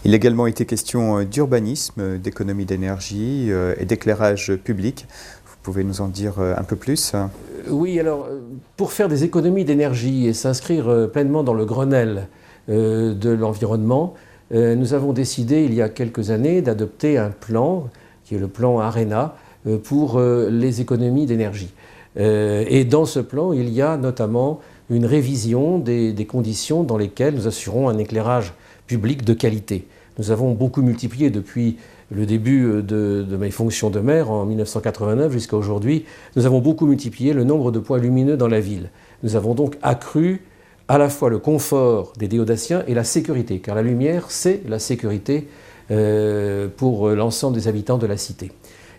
Il a également été question d'urbanisme, d'économie d'énergie et d'éclairage public. Vous pouvez nous en dire un peu plus? Oui, alors pour faire des économies d'énergie et s'inscrire pleinement dans le Grenelle de l'environnement, nous avons décidé il y a quelques années d'adopter un plan, qui est le plan ARENA, pour les économies d'énergie. Et dans ce plan, il y a notamment une révision des conditions dans lesquelles nous assurons un éclairage public de qualité. Nous avons beaucoup multiplié depuis le début de mes fonctions de maire en 1989 jusqu'à aujourd'hui, nous avons beaucoup multiplié le nombre de points lumineux dans la ville. Nous avons donc accru à la fois le confort des déodaciens et la sécurité, car la lumière, c'est la sécurité pour l'ensemble des habitants de la cité.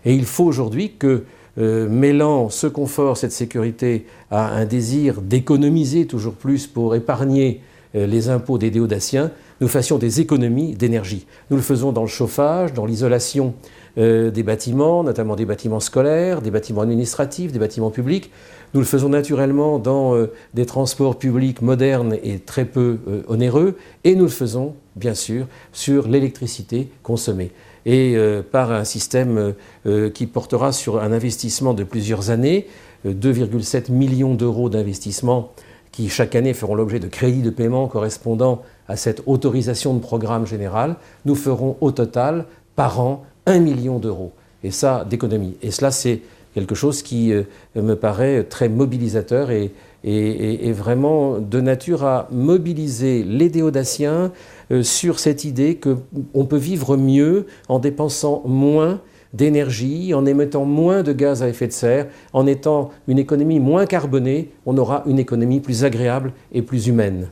Et il faut aujourd'hui que, mêlant ce confort, cette sécurité, à un désir d'économiser toujours plus pour épargner les impôts des déodaciens, nous fassions des économies d'énergie. Nous le faisons dans le chauffage, dans l'isolation des bâtiments, notamment des bâtiments scolaires, des bâtiments administratifs, des bâtiments publics. Nous le faisons naturellement dans des transports publics modernes et très peu onéreux. Et nous le faisons, bien sûr, sur l'électricité consommée. Et par un système qui portera sur un investissement de plusieurs années, 2,7 millions d'euros d'investissement qui chaque année feront l'objet de crédits de paiement correspondant à cette autorisation de programme général, nous ferons au total par an 1 million d'euros. Et ça, d'économie. Et cela, c'est quelque chose qui me paraît très mobilisateur et vraiment de nature à mobiliser les déodaciens sur cette idée qu'on peut vivre mieux en dépensant moins d'énergie, en émettant moins de gaz à effet de serre, en étant une économie moins carbonée, on aura une économie plus agréable et plus humaine.